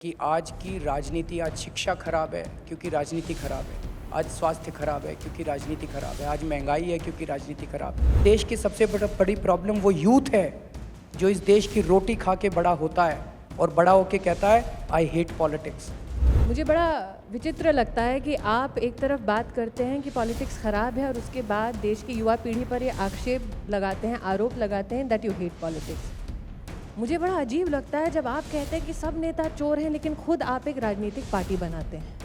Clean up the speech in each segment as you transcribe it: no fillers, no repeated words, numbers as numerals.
कि आज की राजनीति, आज शिक्षा खराब है क्योंकि राजनीति खराब है, आज स्वास्थ्य खराब है क्योंकि राजनीति खराब है, आज महंगाई है क्योंकि राजनीति खराब है। देश की सबसे बड़ी प्रॉब्लम वो यूथ है जो इस देश की रोटी खा के बड़ा होता है और बड़ा होके कहता है आई हेट पॉलिटिक्स। मुझे बड़ा विचित्र लगता है कि आप एक तरफ बात करते हैं कि पॉलिटिक्स ख़राब है और उसके बाद देश की युवा पीढ़ी पर ये आक्षेप लगाते हैं, आरोप लगाते हैं दैट यू हेट पॉलिटिक्स। मुझे बड़ा अजीब लगता है जब आप कहते हैं कि सब नेता चोर हैं लेकिन खुद आप एक राजनीतिक पार्टी बनाते हैं।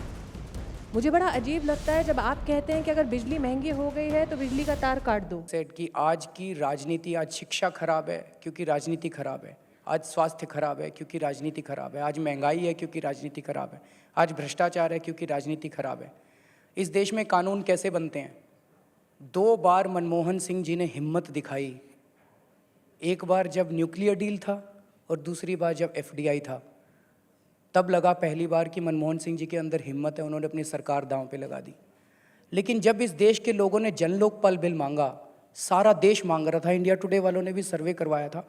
मुझे बड़ा अजीब लगता है जब आप कहते हैं कि अगर बिजली महंगी हो गई है तो बिजली का तार काट दो। सेड कि आज की राजनीति, आज शिक्षा खराब है क्योंकि राजनीति खराब है, आज स्वास्थ्य खराब है क्योंकि राजनीति खराब है, आज महंगाई है क्योंकि राजनीति खराब है, आज भ्रष्टाचार है क्योंकि राजनीति खराब है। इस देश में कानून कैसे बनते हैं? 2 बार मनमोहन सिंह जी ने हिम्मत दिखाई, एक बार जब न्यूक्लियर डील था और दूसरी बार जब एफडीआई था। तब लगा पहली बार कि मनमोहन सिंह जी के अंदर हिम्मत है, उन्होंने अपनी सरकार दांव पे लगा दी। लेकिन जब इस देश के लोगों ने जन लोकपाल बिल मांगा, सारा देश मांग रहा था, इंडिया टुडे वालों ने भी सर्वे करवाया था,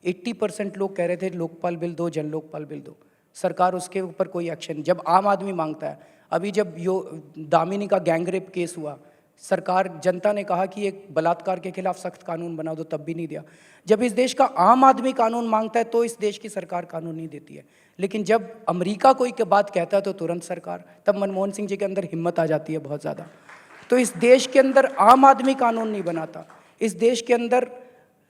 80% लोग कह रहे थे लोकपाल बिल दो, जन लोकपाल बिल दो। सरकार उसके ऊपर कोई एक्शन। जब आम आदमी मांगता है, अभी जब दामिनी का गैंगरेप केस हुआ, सरकार, जनता ने कहा कि एक बलात्कार के खिलाफ सख्त कानून बना दो, तब भी नहीं दिया। जब इस देश का आम आदमी कानून मांगता है तो इस देश की सरकार कानून नहीं देती है। लेकिन जब अमेरिका कोई के बात कहता है तो तुरंत सरकार, तब मनमोहन सिंह जी के अंदर हिम्मत आ जाती है बहुत ज़्यादा। तो इस देश के अंदर आम आदमी कानून नहीं बनाता, इस देश के अंदर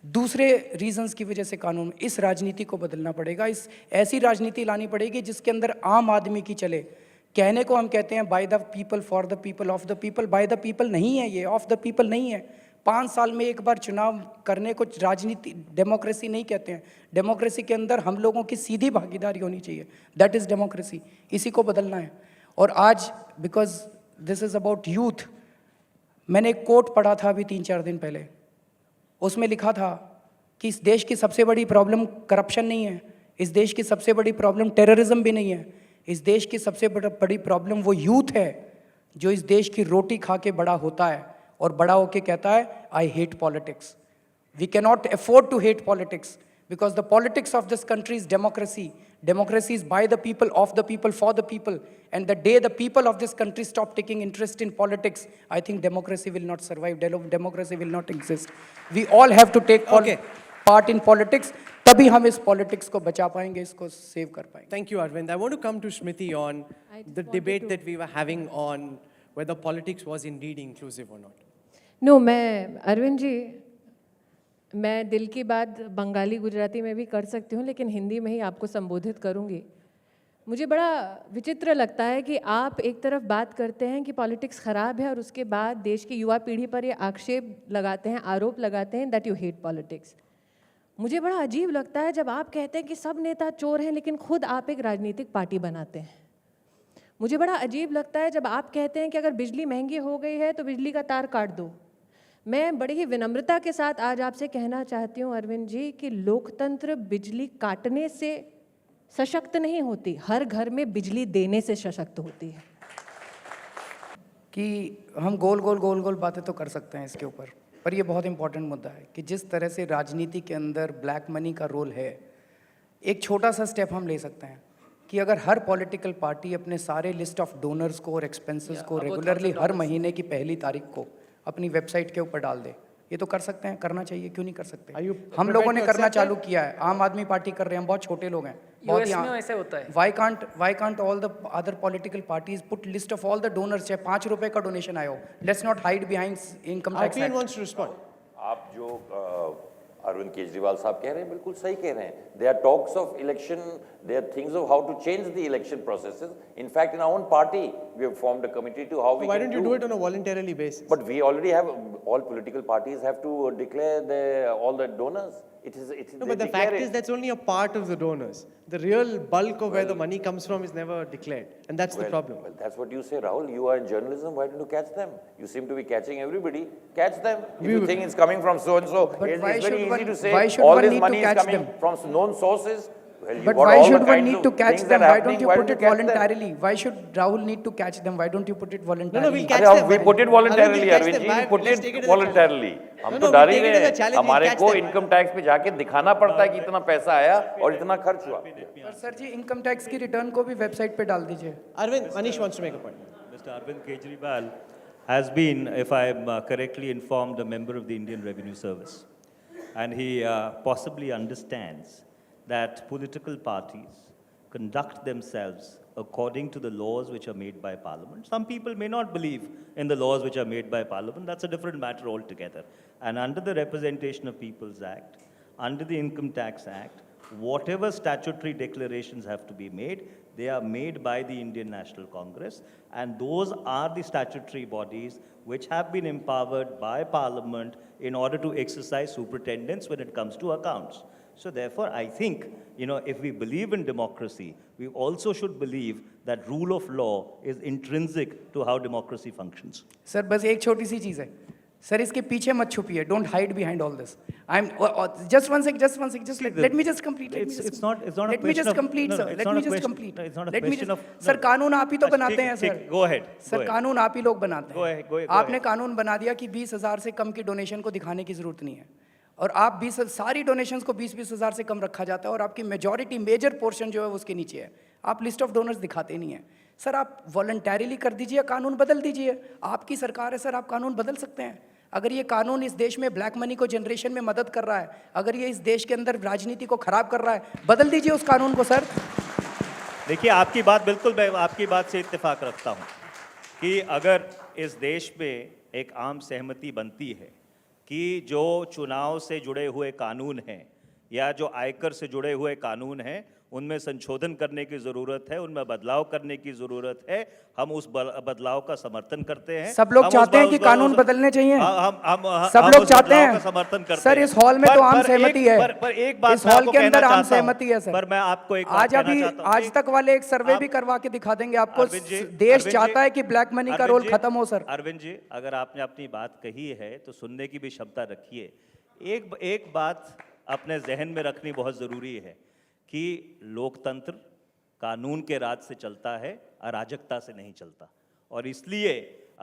दूसरे रीजंस की वजह से कानून। इस राजनीति को बदलना पड़ेगा, इस ऐसी राजनीति लानी पड़ेगी जिसके अंदर आम आदमी की चले। कहने को हम कहते हैं by the people, for the people, of the people. By the people नहीं है ये, ऑफ द पीपल नहीं है। 5 साल में एक बार चुनाव करने को राजनीति, डेमोक्रेसी नहीं कहते हैं। डेमोक्रेसी के अंदर हम लोगों की सीधी भागीदारी होनी चाहिए, दैट इज़ डेमोक्रेसी। इसी को बदलना है। और आज because this is about youth, मैंने एक कोट पढ़ा था अभी 3-4 दिन पहले, उसमें लिखा था कि इस देश की सबसे बड़ी प्रॉब्लम करप्शन नहीं है, इस देश की सबसे बड़ी प्रॉब्लम टेररिज्म भी नहीं है, इस देश की सबसे बड़ी प्रॉब्लम वो यूथ है जो इस देश की रोटी खा के बड़ा होता है और बड़ा होके कहता है I hate politics. We cannot afford to hate politics because the politics of this country is democracy. Democracy is by the people, of the people, for the people. And the day the people of this country stop taking interest in politics, I think democracy will not survive. Democracy will not exist. We all have to take part in politics. तभी हम इस politics को बचा पाएंगे, इसको save कर पाएंगे. Thank you, Arvind. I want to come to Smriti on the debate that we were having on whether politics was indeed inclusive or not. No, मैं अरविंद जी, मैं दिल की बात बंगाली गुजराती में भी कर सकती हूँ लेकिन हिंदी में ही आपको संबोधित करूँगी। मुझे बड़ा विचित्र लगता है कि आप एक तरफ बात करते हैं कि पॉलिटिक्स ख़राब है और उसके बाद देश की युवा पीढ़ी पर ये आक्षेप लगाते हैं, आरोप लगाते हैं दैट यू हेट पॉलिटिक्स। मुझे बड़ा अजीब लगता है जब आप कहते हैं कि सब नेता चोर हैं लेकिन खुद आप एक राजनीतिक पार्टी बनाते हैं। मुझे बड़ा अजीब लगता है जब आप कहते हैं कि अगर बिजली महंगी हो गई है तो बिजली का तार काट दो। मैं बड़ी ही विनम्रता के साथ आज आपसे कहना चाहती हूँ अरविंद जी कि लोकतंत्र बिजली काटने से सशक्त नहीं होती, हर घर में बिजली देने से सशक्त होती है। कि हम गोल गोल बातें तो कर सकते हैं इसके ऊपर, पर ये बहुत इंपॉर्टेंट मुद्दा है कि जिस तरह से राजनीति के अंदर ब्लैक मनी का रोल है, एक छोटा सा स्टेप हम ले सकते हैं कि अगर हर पॉलिटिकल पार्टी अपने सारे लिस्ट ऑफ डोनर्स को और एक्सपेंसेस को रेगुलरली हर महीने की पहली तारीख को अपनी वेबसाइट के ऊपर डाल दे। ये तो कर सकते हैं, करना चाहिए, क्यों नहीं कर सकते? हम लोगों ने करना चालू किया है, आम आदमी पार्टी कर रहे हैं, हम बहुत छोटे लोग हैं, बहुत ही ऐसे होता है। Why can't all the other political parties put list of all the donors? चाहे 5 रुपए का डोनेशन आया हो, let's not hide behind income tax Arvind act. wants to respond. आप जो अरविंद केजरीवाल साहब कह रहे हैं बिल्कुल सही कह रहे हैं. There are talks of election, there are things of how to change the election processes. In fact, in our own party, we have formed a committee to how we Why can don't you do it on a voluntarily basis? But we already have, all political parties have to declare all the donors. No, but the fact is that's only a part of the donors. The real bulk of where the money comes from is never declared, and that's the problem. Well, that's what you say, Rahul. You are in journalism. Why don't you catch them? You seem to be catching everybody. Catch them. If you think it's coming from so and so, But it's why very should easy one- to say why should all one this need to money is catch coming them? from known sources. Well, you But got why all the should one kinds need of to catch things them? that are Why happening, don't you why put don't it you catch them? voluntarily? Why should Rahul need to catch them? Why don't you put it voluntarily? we'll catch अरे them. we put it voluntarily, Arvind, we'll catch Arvind them. ji, Why- we put let's it take it as a challenge. voluntarily. हम No, तो no, डर we he take it रहे as a हैं, challenge, we'll हमारे catch को them. Income tax पे जाके दिखाना पड़ता है कि इतना पैसा आया और इतना खर्च हुआ. पर सर जी इनकम टैक्स की रिटर्न को भी वेबसाइट पे डाल दीजिए. Arvind, Manish wants to make a point. Mr. Arvind Kejriwal has been, if I am correctly informed, a member of the Indian Revenue Service. And he possibly understands that political parties conduct themselves according to the laws which are made by Parliament. Some people may not believe in the laws which are made by Parliament. That's a different matter altogether. And under the Representation of Peoples Act, under the Income Tax Act, whatever statutory declarations have to be made, they are made by the Indian National Congress, and those are the statutory bodies which have been empowered by Parliament in order to exercise superintendence when it comes to accounts. So therefore, I think, if we believe in democracy, we also should believe that rule of law is intrinsic to how democracy functions. Sir बस एक छोटी सी चीज़ है sir इसके पीछे मत छुपिए don't hide behind all this I am just one sec just let me just complete It's not a let me question just of- complete no, no, sir it's let not me a just question- complete no, it's not a let me question of- sir no. कानून आप ही तो अच्छा, बनाते हैं ठीक, sir go ahead, go sir ahead. कानून आप ही लोग बनाते Go हैं ahead, go ahead, आपने कानून बना दिया कि 20,000 से कम की डोनेशन को दिखाने की जरूरत नहीं है और आप 20 सारी डोनेशंस को 20-20 हज़ार से कम रखा जाता है और आपकी मेजॉरिटी मेजर पोर्शन जो है वो उसके नीचे है आप लिस्ट ऑफ डोनर्स दिखाते नहीं हैं सर आप वॉलंटरीली कर दीजिए कानून बदल दीजिए आपकी सरकार है सर आप कानून बदल सकते हैं अगर ये कानून इस देश में ब्लैक मनी को जनरेशन में मदद कर रहा है अगर ये इस देश के अंदर राजनीति को खराब कर रहा है बदल दीजिए उस कानून को सर देखिए आपकी बात बिल्कुल मैं आपकी बात से इत्तेफाक रखता हूँ कि अगर इस देश में एक आम सहमति बनती है कि जो चुनाव से जुड़े हुए कानून हैं या जो आयकर से जुड़े हुए कानून हैं उनमें संशोधन करने की ज़रूरत है उनमें बदलाव करने की ज़रूरत है हम उस बदलाव का समर्थन करते हैं सब लोग हम चाहते हैं उस कि कानून बदलने चाहिए हम सब लोग उस चाहते बदलाव हैं का समर्थन करते सर हैं इस हॉल में तो आम सहमति है पर एक बात इस मैं हॉल आपको के कहना अंदर आम चाहता हूं, सहमति है सर पर मैं आपको एक बात आज कहना अभी चाहता हूं आज कि तक वाले एक सर्वे भी करवा के दिखा देंगे आपको अरविंद जी, देश अरविंद चाहता जी, है कि ब्लैक मनी का अरविंद रोल जी, खत्म हो सर अरविंद जी अगर आपने अपनी बात कही है तो सुनने की भी क्षमता रखिए एक बात अपने जहन में रखनी बहुत ज़रूरी है कि लोकतंत्र कानून के राज से चलता है अराजकता से नहीं चलता और इसलिए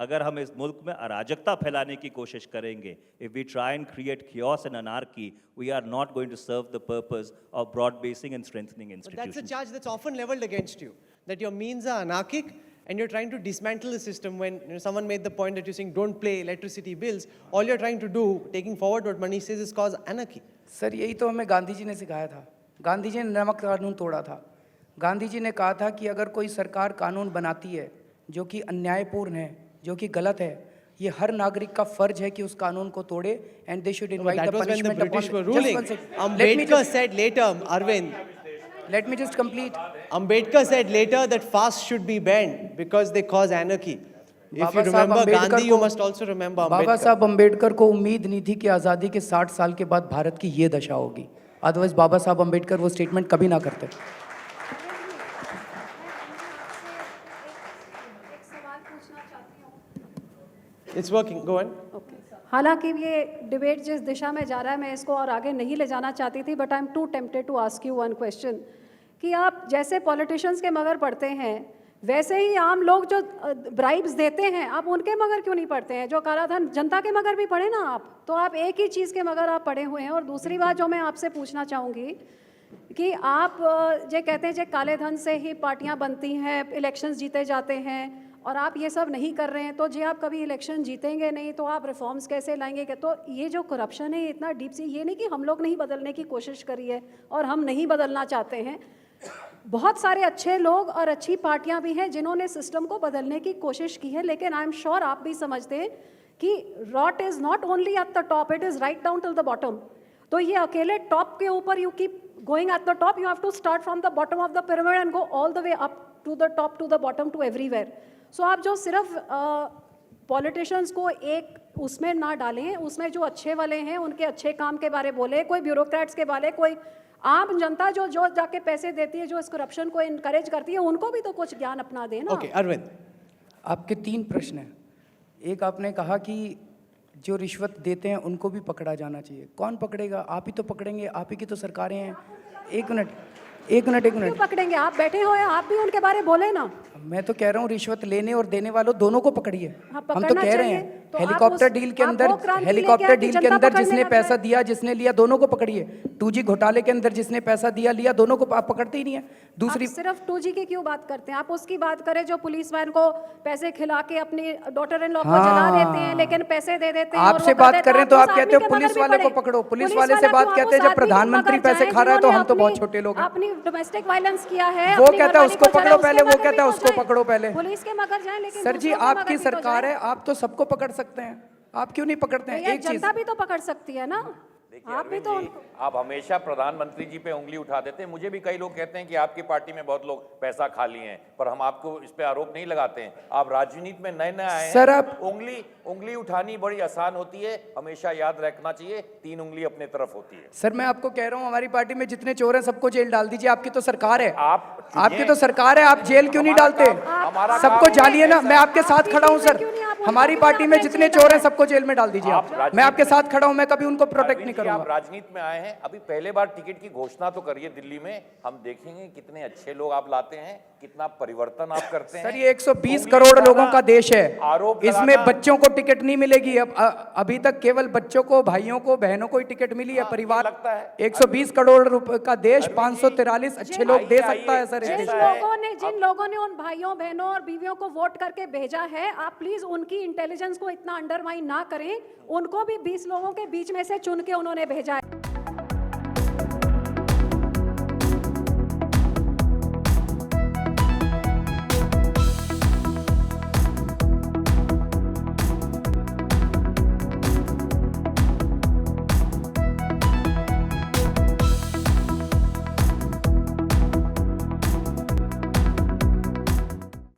अगर हम इस मुल्क में अराजकता फैलाने की कोशिश करेंगे if we try and create chaos and anarchy we are not going to serve the purpose of broad basing and strengthening But that's a institutions. charge that's often leveled against you, that your means are anarchic and you're trying to dismantle the system when someone made the point that you're saying don't pay electricity bills. All you're trying to do, taking forward what Manish says, is cause anarchy. Sir यही तो हमें गांधी जी ने सिखाया था गांधी जी ने नमक कानून तोड़ा था गांधी जी ने कहा था कि अगर कोई सरकार कानून बनाती है जो कि अन्यायपूर्ण है जो कि गलत है ये हर नागरिक का फर्ज है कि उस कानून को तोड़े and they should But invite that the was when the punishment British were ruling. Ambedkar said later, Arvind, late me just complete Ambedkar said later that fasts should be banned because they cause anarchy. If you बाबा साहब remember Ambedkar Gandhi, you को- must also remember बाबा Ambedkar. Saheb Ambedkar को उम्मीद नहीं थी कि आज़ादी के 60 साल के बाद भारत की ये दशा होगी अदरवाइज बाबा साहब अम्बेडकर वो स्टेटमेंट कभी ना करते It's working. Go on. हालांकि ये डिबेट जिस दिशा में जा रहा है मैं इसको और आगे नहीं ले जाना चाहती थी but I am too tempted to ask you one question कि आप जैसे पॉलिटिशियंस के मगर पढ़ते हैं वैसे ही आम लोग जो ब्राइब्स देते हैं आप उनके मगर क्यों नहीं पढ़ते हैं जो कालाधन जनता के मगर भी पढ़े ना आप तो आप एक ही चीज़ के मगर आप पढ़े हुए हैं और दूसरी बात जो मैं आपसे पूछना चाहूँगी कि आप जो कहते हैं जो काले धन से ही पार्टियां बनती हैं इलेक्शंस जीते जाते हैं और आप ये सब नहीं कर रहे हैं तो जी आप कभी इलेक्शन जीतेंगे नहीं तो आप रिफॉर्म्स कैसे लाएंगे तो ये जो करप्शन है इतना डीप सी ये नहीं कि हम लोग नहीं बदलने की कोशिश करी है और हम नहीं बदलना चाहते हैं बहुत सारे अच्छे लोग और अच्छी पार्टियां भी हैं जिन्होंने सिस्टम को बदलने की कोशिश की है लेकिन आई एम श्योर आप भी समझते हैं कि rot is not only at the top it is right down till the bottom तो ये अकेले टॉप के ऊपर you keep going at the top you have to start from the bottom of the pyramid and go all the way up to the top to the bottom to everywhere so आप जो सिर्फ politicians को एक उसमें ना डालें उसमें जो अच्छे वाले हैं उनके अच्छे काम के बारे बोले कोई ब्यूरोक्रेट्स के बारे कोई आम जनता जो जो जाके पैसे देती है जो इस करप्शन को इनकरेज करती है उनको भी तो कुछ ज्ञान अपना दें ना Okay, Arvind. आपके 3 प्रश्न हैं एक आपने कहा कि जो रिश्वत देते हैं उनको भी पकड़ा जाना चाहिए कौन पकड़ेगा आप ही तो पकड़ेंगे आप ही की तो सरकारें हैं एक मिनट क्यों पकड़ेंगे? आप बैठे हो, आप भी उनके बारे बोले ना। मैं तो कह रहा हूँ रिश्वत लेने और देने वालों दोनों को पकड़िए। हाँ, हम तो पकड़ना कह रहे चाहिए। हैं तो आप हेलीकॉप्टर उस- डील के आप अंदर वो क्रांति हेलीकॉप्टर लेके आके डील के जनता अंदर पकड़ने जिसने लग पैसा जाए। दिया जिसने लिया दोनों को पकड़िए। 2G घोटाले के अंदर जिसने पैसा दिया लिया दोनों को आप पकड़ते ही नहीं है। दूसरी आप सिर्फ 2G की क्यों बात करते हैं? आप उसकी बात करें जो पुलिस वैन को पैसे खिला के अपनी डॉटर इन लॉ को जला देते हैं, लेकिन पैसे दे देते हैं। और आपसे वो कर बात देते कर रहे हैं तो उस आप कहते आदमी हो के पुलिस मगर भी वाले को पड़े। पकड़ो। पुलिस पुलिस वाले से वाला बात क्यों? कहते हैं आप जब उस आदमी के प्रधानमंत्री मगर पैसे जाएं खा रहा है तो हम तो जिन्होंने बहुत छोटे लोग हैं। अपनी डोमेस्टिक वायलेंस किया है, वो अपनी कहता है घरवाली उसको को पकड़ो जला, उसके पहले, वो मगर भी कहता है तो उसको जाएं। पकड़ो पहले। पुलिस के मगर जाएं, लेकिन सर जी दूसरों के आपकी मगर भी तो सरकार जाएं। है, आप तो सबको पकड़ सकते हैं, आप क्यों नहीं पकड़ते हैं? भैया, एक चीज जनता भी तो पकड़ सकती है ना। देखिए आप भी अरविंद तो जी, आप हमेशा प्रधानमंत्री जी पे उंगली उठा देते हैं। मुझे भी कई लोग कहते हैं कि आपकी पार्टी में बहुत लोग पैसा खा लिए हैं, पर हम आपको इस पे आरोप नहीं लगाते हैं। आप राजनीति में नए नए आए हैं। सर, आप उंगली उठानी बड़ी आसान होती है, हमेशा याद रखना चाहिए 3 उंगली अपने तरफ होती है। सर मैं आपको कह रहा हूँ हमारी पार्टी में जितने चोर हैं सबको जेल डाल दीजिए। आपकी तो सरकार है, आप चुनिए। आपकी तो सरकार है, आप जेल क्यों नहीं डालते? हमारा सबको काम जालिए ना, है। मैं आपके साथ खड़ा हूँ सर। क्यों नहीं? आप हमारी उनको पार्टी क्यों में नहीं जितने जेल चोर हैं डालें? सबको जेल में डाल दीजिए आप आप। राजनीति मैं आपके में- साथ खड़ा हूँ, मैं कभी उनको प्रोटेक्ट अरविंद नहीं जी, आप करूंगा। राजनीति में आए हैं, अभी पहले बार टिकट की घोषणा तो करिए दिल्ली में, हम देखेंगे कितने अच्छे लोग आप लाते हैं, कितना परिवर्तन आप करते हैं। सर ये 120 उंगली करोड़ उठाना, लोगों का देश है, आरोप इसमें लगाना। बच्चों को टिकट नहीं मिलेगी। अब अभी तक केवल बच्चों को, भाइयों को, बहनों को ही टिकट मिली है। हाँ, ये परिवार लगता है। 120 करोड़ रुपए का देश, अरविंद जी, 543 अच्छे लोग दे सकता है सर इस जिन देश ऐसा है। में। जिन लोगों ने उन भाइयों बहनों और बीवियों को वोट करके भेजा है, आप प्लीज उनकी इंटेलिजेंस को इतना अंडरमाइन ना करें। उनको भी 20 लोगों के बीच में से चुन के उन्होंने भेजा है।